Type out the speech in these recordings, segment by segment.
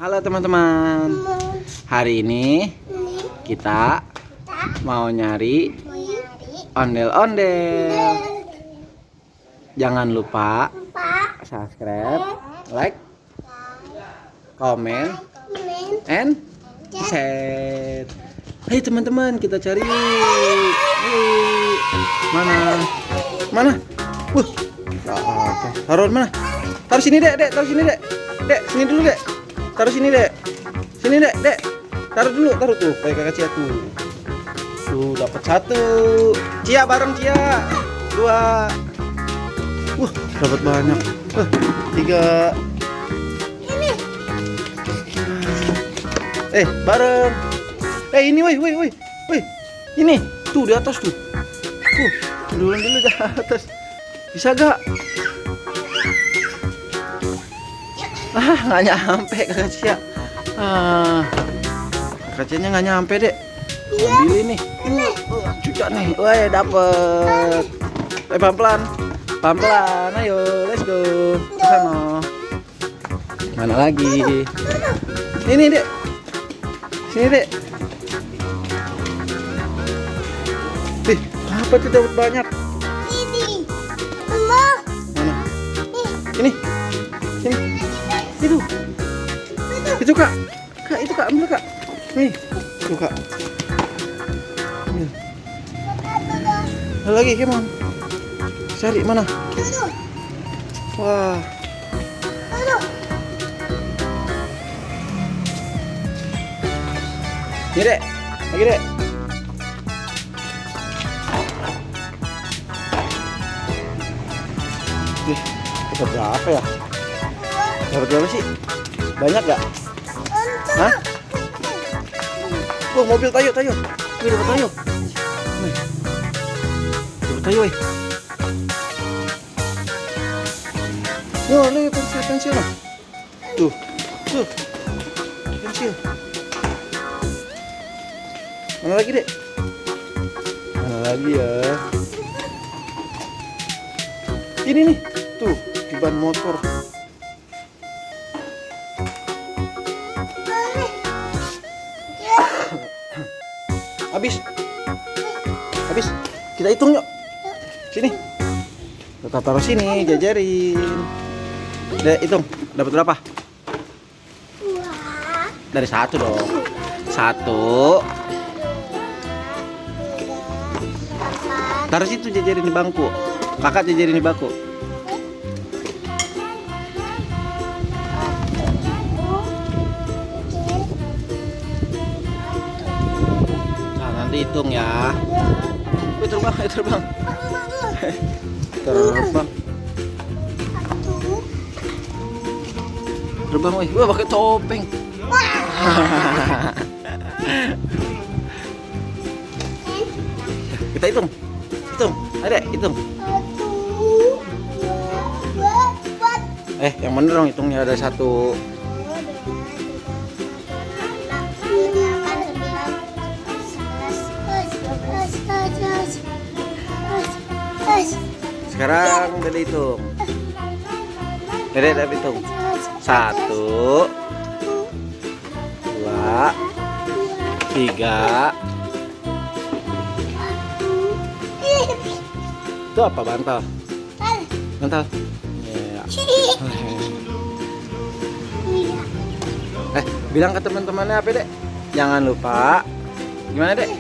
Halo teman-teman. Hari ini kita mau nyari ondel-ondel. Jangan lupa subscribe, like, comment, and share. Hai teman-teman, kita cari. Mana? Wah, taruh mana? Taruh sini dek. Taruh sini dek. Dek, sini dulu dek. Taruh sini dek. Sini dek. Taruh tuh. Kayak kakak Cia tuh. Tuh dapat satu. Cia bareng Cia. Dua. Wah, dapat banyak. Tiga. Bareng. Ini woi. Ini tuh di atas tuh. Dulu di atas. Bisa gak? Nggak nyampe kakak Cia. Kakak Cia nya nggak nyampe dek. Ambil ini. Juga nih. Wah, dapet. Pelan-pelan. Ayo, let's go. Kesana. Mana lagi? Ini dek. Sini dek. Apa tuh dapat banyak? Ini itu kak ambil kak, nih tuh kak, ada lagi kemon, cari mana? Wah, ini dek, lagi dek. Dapat berapa ya? Dapat berapa sih? Banyak gak? Hah? Wah, mobil tayo. Wih, dapat tayo. Dapat tayo, weh. Wah, nih pensil lah. Tuh. Pensil. Mana lagi, dek? Mana lagi ya? Ini nih. Tuh, di ban motor. Habis. Kita hitung yuk. Sini. Kita taruh sini, jajarin. Hitung, dapat berapa? Dari satu dong. Satu. Taruh situ, jajarin di bangku. Kakak jajarin di bangku. Hitung ya. Terbang. Terbang, woi. Wah, pakai topeng. Kita hitung. Ada, hitung. Yang bener dong hitungnya, ada satu. Sekarang Dede hitung. Dede hitung. 1, 2, 3. Itu apa? Bantal. Bilang ke teman-temannya apa, Dek? Jangan lupa. Gimana, Dek?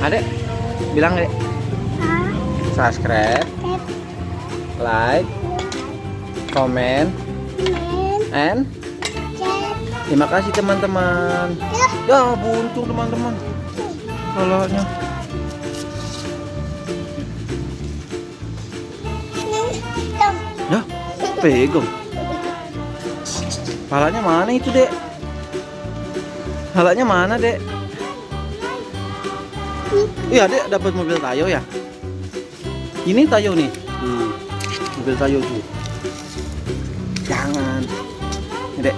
Adek, bilang deh. Subscribe, like, comment, and terima kasih teman-teman. Ya, buntung teman-teman. Kalahnya. Ya, pegang. Palanya mana itu, Dek? Palanya mana, Dek? Iya, Dek, dapat mobil tayo ya. Ini tayo nih. Mobil tayo tuh. Jangan. Ini, Dek.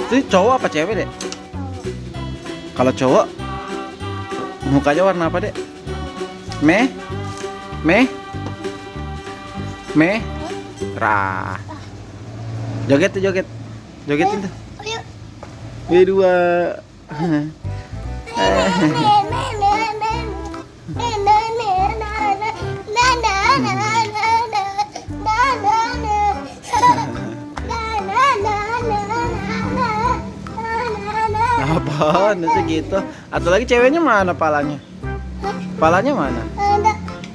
Itu cowok apa cewek, Dek? Kalau cowok mukanya warna apa, Dek? Merah. Joget tuh, joget. Jogetin tuh. Ayo. Wih, dua. Apaan sih gitu? Atau lagi ceweknya mana palanya? Palanya mana?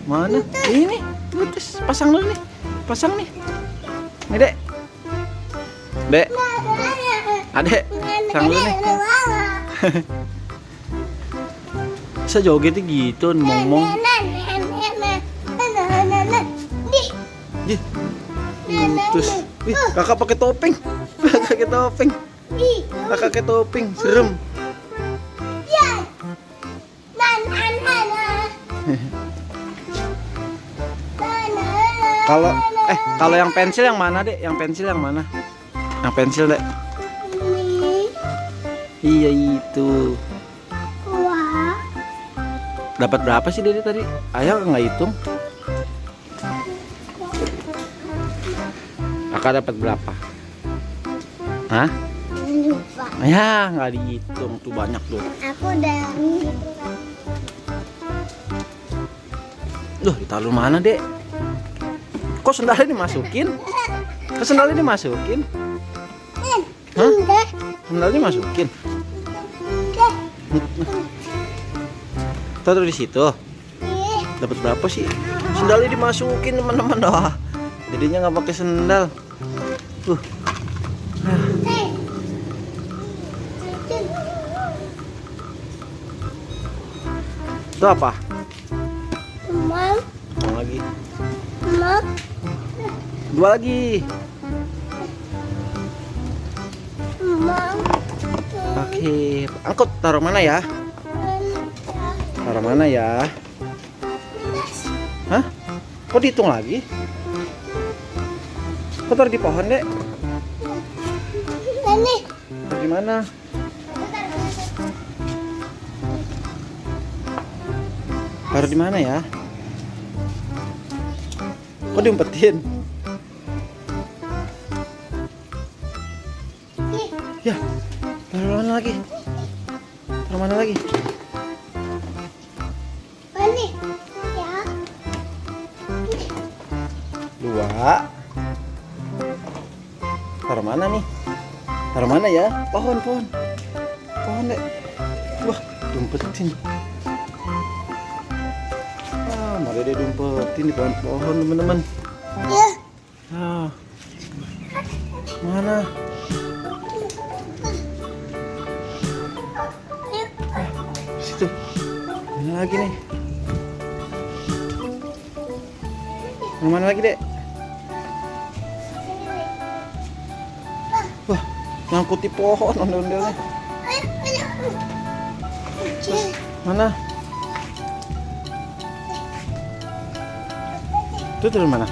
Mana? Ini, terus pasang dulu nih. Pasang nih. Nih, Dek. Dek. Adek, pasang dulu nih. Bisa jogetnya gitu, ngomong. Ih, terus, kakak pakai topeng. Kakak pakai topeng. Kakak pakai topeng, serem. Kalau yang pensil yang mana, Dek? Yang pensil yang mana? Yang pensil, Dek. Iya itu. Wah. Dapat berapa sih dari tadi? Ayah nggak hitung. Kakak dapat berapa? Hah? Lupa. Ya nggak dihitung tuh, banyak tuh. Aku udah. Loh, ditaruh mana, Dek? Kok sendalnya dimasukin? Kok sendalnya dimasukin? Hah? Sendalnya dimasukin? Taruh di situ. Dapat berapa sih? Sendalnya dimasukin, teman-teman. Wah, jadinya nggak pakai sendal. Itu apa? Mam, Yang lagi. mam. Dua lagi. Mam. Pakai angkut, taruh mana ya? Taruh mana ya? Hah? Kok dihitung lagi? Kok taruh di pohon, Dek? Ini. Taruh di mana? Taruh di mana ya? Kok diumpetin? Ya, taruh mana lagi? Taruh mana lagi? Ini. Ya. Dua. Taruh mana nih? Taruh mana ya? Pohon, pohon. Pohon, Dek. Wah, diumpetin. Mari dia diumpetin di pohon, teman-teman. Ya. Ah. Mana? Situ. Mana lagi nih? Mana lagi, Dek? Wah, nyangkut di pohon ondel-ondelnya. Mana? Itu dari mana?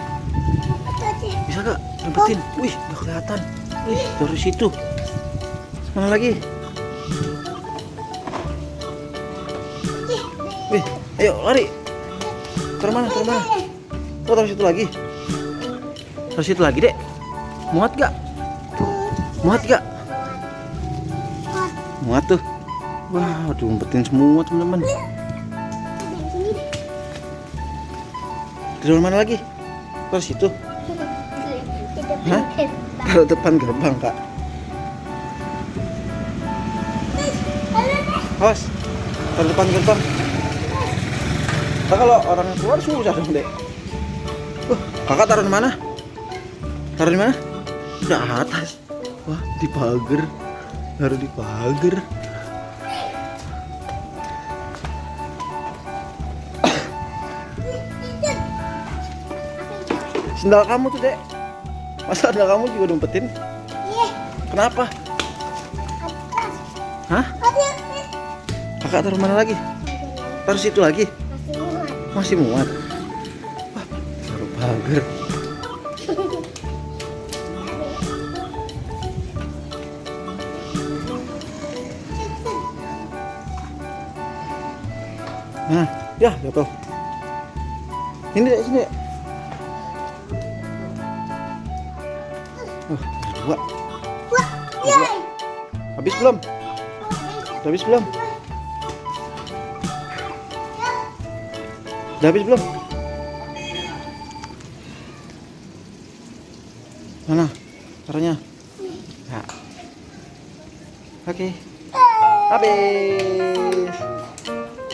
Bisa gak? Nyempetin. Wih, udah kelihatan. Wih, dari situ. Mana lagi? Wih, ayo lari. Taruh mana? Taruh mana? Oh, taruh situ lagi. Taruh situ lagi, Dek. Muat gak? Muat gak? Muat tuh. Wah, diumpetin semua, teman-teman. Taruh mana lagi? Taruh situ. Hah? Taruh depan gerbang, Kak. Awas. Taruh depan gerbang. Nah, kalau orang keluar susah dong, Dek. Kakak taruh di mana? Taruh di mana? Udah atas. Wah, di pagar. Taruh di pagar. Sendal kamu tuh, Dek. Masa sendal kamu juga diumpetin? Iya. Kenapa? Hah? Kakak taruh mana lagi? Taruh situ lagi? Masih muat. Wah, taruh pagar. Nah, ya jatuh. Ini, Dek, sini, Dek. Dua. Wah, yeay. Habis belum? Udah habis belum? Udah habis belum? Mana? Taruhnya. Nah. Oke. Habis.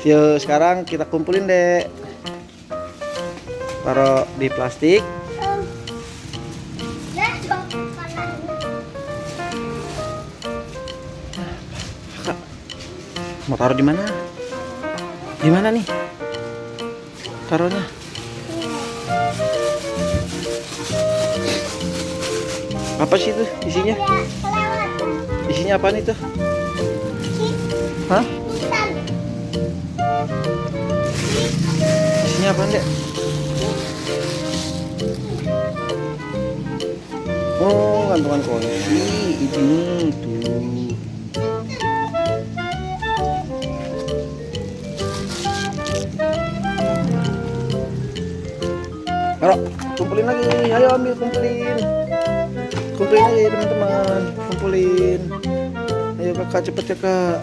Yuk, sekarang kita kumpulin, Dek. Taruh di plastik. Mau taruh di mana? Di mana nih? Taruhnya. Apa sih itu isinya? Isinya apaan itu? Hah? Isinya apaan, Dek? Oh, gantungan kunci. Ini tuh. Taruh, kumpulin lagi. Ayo ambil, kumpulin. Kumpulin aja teman-teman. Kumpulin. Ayo kakak, cepet ya kak.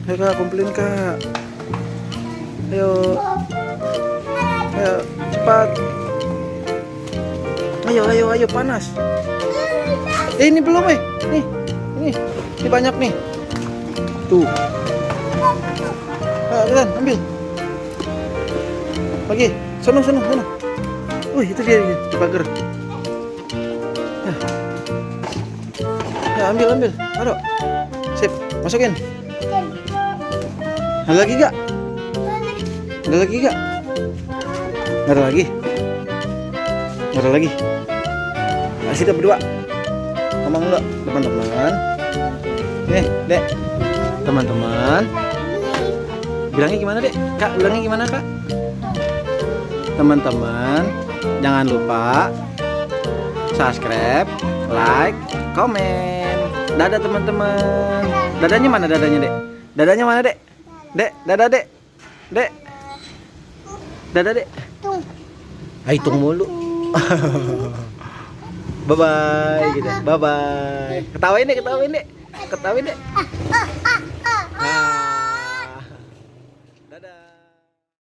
Ayo kak, kumpulin kak. Ayo. Ayo, cepat. Ayo, panas. Ini belum Ini banyak nih. Tuh. Ayo, Rian, ambil. Lagi, sono. Wih, itu dia di pagar. Ya, ambil. Taruh. Sip, masukin. Ada lagi gak? Ada lagi gak? Nggak ada lagi. Nggak ada lagi. Masih ada berdua. Ngomong dulu, teman-teman. Nih, Dek. Teman-teman. Bilangnya gimana, Dek? Kak, bilangnya gimana, Kak? Teman-teman, jangan lupa subscribe, like, komen. Dadah teman-teman. Dadanya mana dadanya, Dek? Dadanya mana, Dek? Dek, dadah, Dek. Dek. Dadah, Dek. Hitung mulu. Bye-bye gitu. Bye-bye. Ketawain, Dek. Ketawain, Dek.